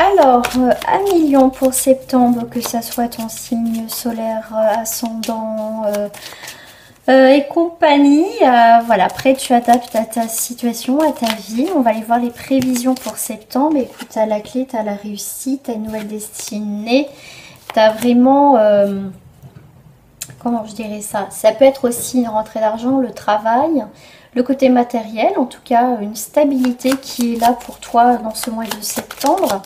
Alors, à million pour septembre, que ça soit ton signe solaire, ascendant et compagnie. Voilà, après tu adaptes à ta situation, à ta vie. On va aller voir les prévisions pour septembre. Écoute, t'as la clé, t'as la réussite, t'as une nouvelle destinée. T'as vraiment... comment je dirais ça? Ça peut être aussi une rentrée d'argent, le travail, le côté matériel, en tout cas une stabilité qui est là pour toi dans ce mois de septembre.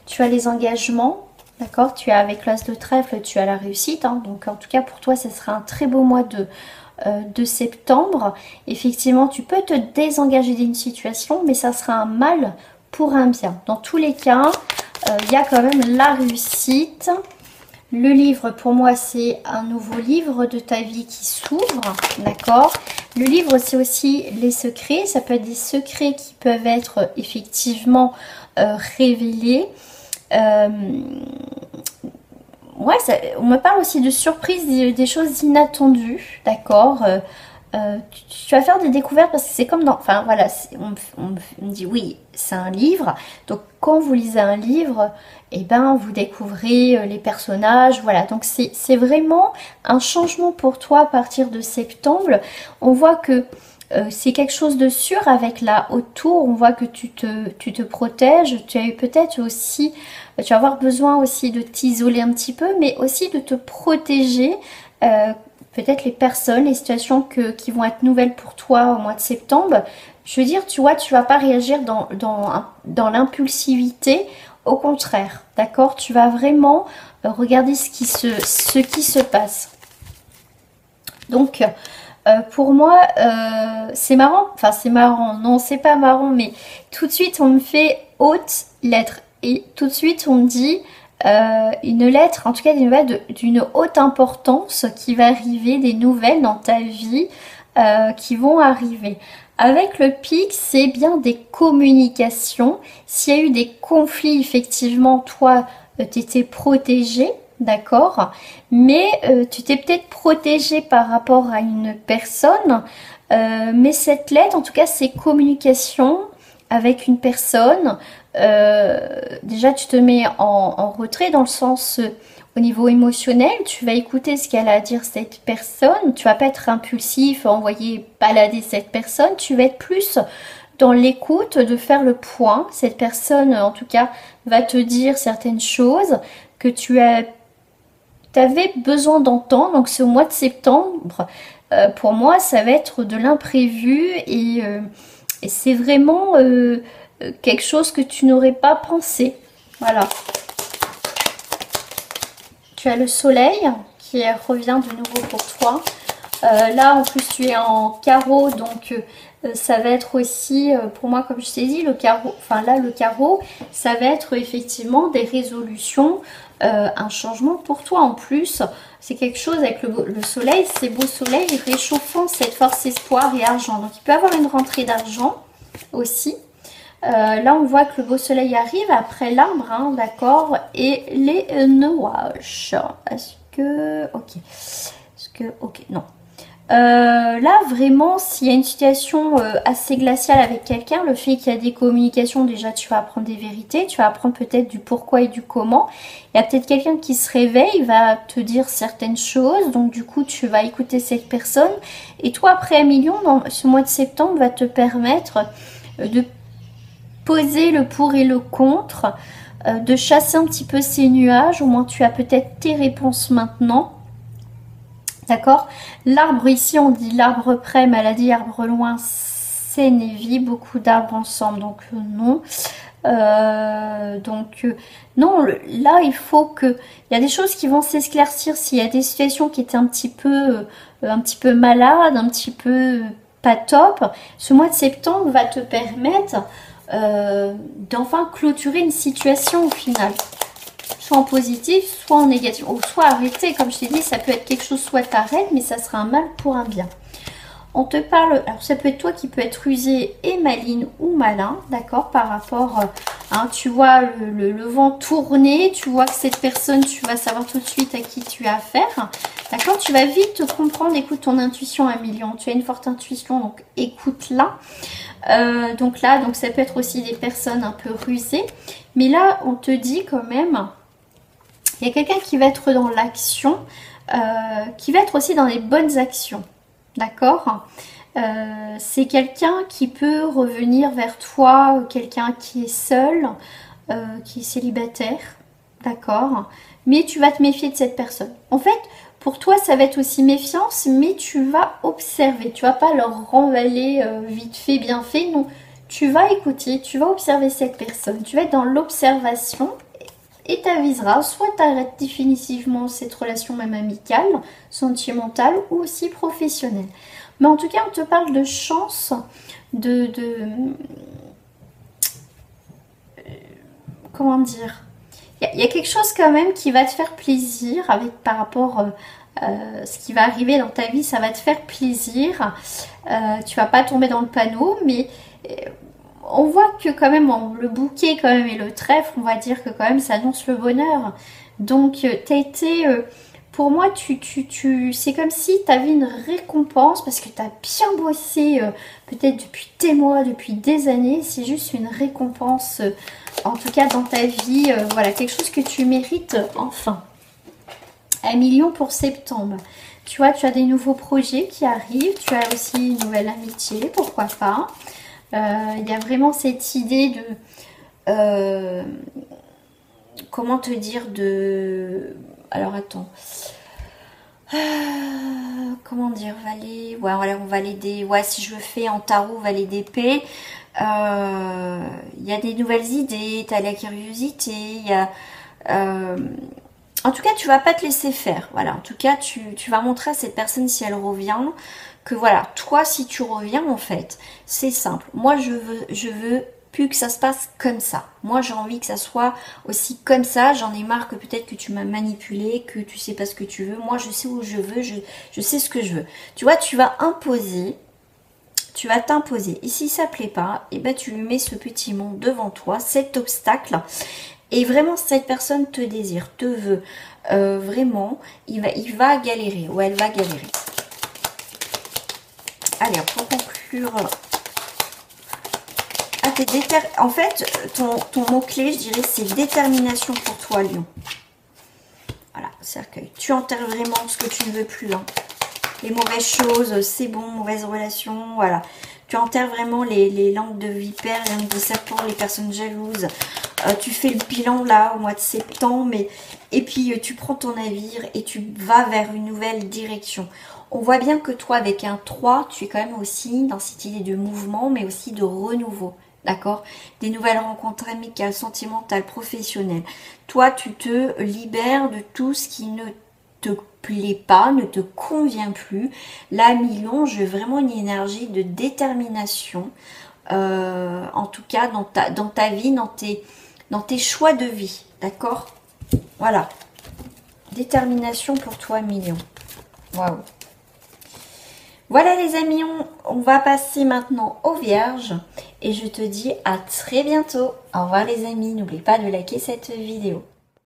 Tu as les engagements, d'accord? Tu as avec l'as de trèfle, tu as la réussite, hein. Donc en tout cas pour toi, ce sera un très beau mois de septembre. Effectivement, tu peux te désengager d'une situation, mais ça sera un mal pour un bien. Dans tous les cas, il y a quand même la réussite. Le livre, pour moi, c'est un nouveau livre de ta vie qui s'ouvre, d'accord? Le livre, c'est aussi les secrets. Ça peut être des secrets qui peuvent être effectivement révélés. Ouais, on me parle aussi de surprises, des choses inattendues, d'accord? Tu vas faire des découvertes parce que c'est comme dans... Enfin voilà, on me dit oui, c'est un livre. Donc quand vous lisez un livre, eh ben, vous découvrez les personnages. Voilà, donc c'est vraiment un changement pour toi à partir de septembre. On voit que c'est quelque chose de sûr avec la haute tour. On voit que tu te protèges. Tu as eu peut-être aussi... Tu vas avoir besoin aussi de t'isoler un petit peu, mais aussi de te protéger. Peut-être les personnes, les situations qui vont être nouvelles pour toi au mois de septembre. Je veux dire, tu vois, tu vas pas réagir dans l'impulsivité. Au contraire, d'accord? Tu vas vraiment regarder ce qui se passe. Donc, pour moi, c'est marrant. Enfin, c'est marrant. Non, c'est pas marrant, mais tout de suite, on me fait haute lettre. Et tout de suite, on me dit... une lettre, en tout cas des nouvelles d'une haute importance qui va arriver, des nouvelles dans ta vie qui vont arriver. Avec le pic, c'est bien des communications. S'il y a eu des conflits, effectivement, toi, tu étais protégé, d'accord? Mais tu t'es peut-être protégé par rapport à une personne. Mais cette lettre, en tout cas, c'est communication avec une personne. Déjà tu te mets en retrait dans le sens au niveau émotionnel, tu vas écouter ce qu'elle a à dire cette personne, tu vas pas être impulsif, envoyer balader cette personne, tu vas être plus dans l'écoute, de faire le point. Cette personne en tout cas va te dire certaines choses que tu avais besoin d'entendre. Donc ce mois de septembre, pour moi ça va être de l'imprévu et c'est vraiment... quelque chose que tu n'aurais pas pensé. Voilà. Tu as le soleil qui revient de nouveau pour toi. Là, en plus, tu es en carreau, donc ça va être aussi, pour moi, comme je t'ai dit, le carreau, enfin là, le carreau, ça va être effectivement des résolutions, un changement pour toi en plus. C'est quelque chose avec le soleil, c'est beau soleil réchauffant cette force, espoir et argent. Donc, il peut y avoir une rentrée d'argent aussi. Là, on voit que le beau soleil arrive après l'arbre, hein, d'accord, et les nuages. Est-ce que... Ok. Est-ce que... Ok, non. Là, vraiment, s'il y a une situation assez glaciale avec quelqu'un, le fait qu'il y a des communications, déjà, tu vas apprendre des vérités, tu vas apprendre peut-être du pourquoi et du comment. Il y a peut-être quelqu'un qui se réveille, va te dire certaines choses, donc du coup, tu vas écouter cette personne. Et toi, après 1 million, dans ce mois de septembre, va te permettre de poser le pour et le contre, de chasser un petit peu ces nuages. Au moins tu as peut-être tes réponses maintenant, d'accord? L'arbre ici, on dit l'arbre près, mais elle a dit arbre loin, c'est Névi, beaucoup d'arbres ensemble, donc non. Non, là il faut que... Il y a des choses qui vont s'éclaircir s'il y a des situations qui étaient un petit peu malades, un petit peu pas top. Ce mois de septembre va te permettre d'enfin clôturer une situation au final, soit en positif, soit en négatif, ou soit arrêter. Comme je t'ai dit, ça peut être quelque chose, soit t'arrêtes, mais ça sera un mal pour un bien. On te parle, alors ça peut être toi qui peut être rusé et maline ou malin, d'accord, par rapport, hein, tu vois le vent tourner, tu vois que cette personne, tu vas savoir tout de suite à qui tu as affaire, d'accord, tu vas vite te comprendre, écoute ton intuition à million, tu as une forte intuition, donc écoute-la. Donc là, donc ça peut être aussi des personnes un peu rusées, mais là, on te dit quand même, il y a quelqu'un qui va être dans l'action, qui va être aussi dans les bonnes actions. D'accord. C'est quelqu'un qui peut revenir vers toi, quelqu'un qui est seul, qui est célibataire, d'accord. Mais tu vas te méfier de cette personne. En fait, pour toi, ça va être aussi méfiance, mais tu vas observer. Tu vas pas leur renvaler vite fait, bien fait. Non, tu vas écouter, tu vas observer cette personne. Tu vas être dans l'observation et t'aviseras. Soit tu arrêtes définitivement cette relation même amicale, sentimentale ou aussi professionnelle. Mais en tout cas, on te parle de chance, comment dire, il y a quelque chose quand même qui va te faire plaisir avec par rapport ce qui va arriver dans ta vie, ça va te faire plaisir. Tu vas pas tomber dans le panneau, mais on voit que quand même le bouquet quand même et le trèfle, on va dire que quand même ça annonce le bonheur. Donc t'as été pour moi, c'est comme si tu avais une récompense parce que tu as bien bossé peut-être depuis des mois, depuis des années. C'est juste une récompense, en tout cas dans ta vie. Voilà, quelque chose que tu mérites enfin. 1 million pour septembre. Tu vois, tu as des nouveaux projets qui arrivent. Tu as aussi une nouvelle amitié, pourquoi pas. Il y a vraiment cette idée de... comment te dire de... Alors attends. Comment dire, valet, ouais, voilà, on valet des, ouais, si je le fais en tarot, valet d'épée, il y a des nouvelles idées, t'as la curiosité, il y a, en tout cas, tu vas pas te laisser faire, voilà, en tout cas, tu vas montrer à cette personne si elle revient, que voilà, toi, si tu reviens, en fait, c'est simple, moi, je veux plus que ça se passe comme ça. Moi, j'ai envie que ça soit aussi comme ça. J'en ai marre que peut-être que tu m'as manipulé, que tu sais pas ce que tu veux. Moi, je sais où je veux, je sais ce que je veux. Tu vois, tu vas imposer, tu vas t'imposer. Et si ça plaît pas, et ben tu lui mets ce petit monde devant toi, cet obstacle. Et vraiment, cette personne te désire, te veut. Vraiment, il va galérer, ou elle va galérer. Allez, pour conclure... En fait, ton mot-clé, je dirais, c'est détermination pour toi, Lion. Voilà, cercueil. Tu enterres vraiment ce que tu ne veux plus. Hein. Les mauvaises choses, c'est bon, mauvaises relations, voilà. Tu enterres vraiment les langues de vipère, les langues de serpent, les personnes jalouses. Tu fais le bilan là au mois de septembre. Et puis tu prends ton navire et tu vas vers une nouvelle direction. On voit bien que toi, avec un 3, tu es quand même aussi dans cette idée de mouvement, mais aussi de renouveau. D'accord? Des nouvelles rencontres amicales, sentimentales, professionnelles. Toi, tu te libères de tout ce qui ne te plaît pas, ne te convient plus. Là, Million, je veux vraiment une énergie de détermination. En tout cas, dans ta vie, dans tes choix de vie. D'accord? Voilà. Détermination pour toi, Million. Waouh. Voilà les amis, on va passer maintenant aux vierges et je te dis à très bientôt. Au revoir les amis, n'oublie pas de liker cette vidéo.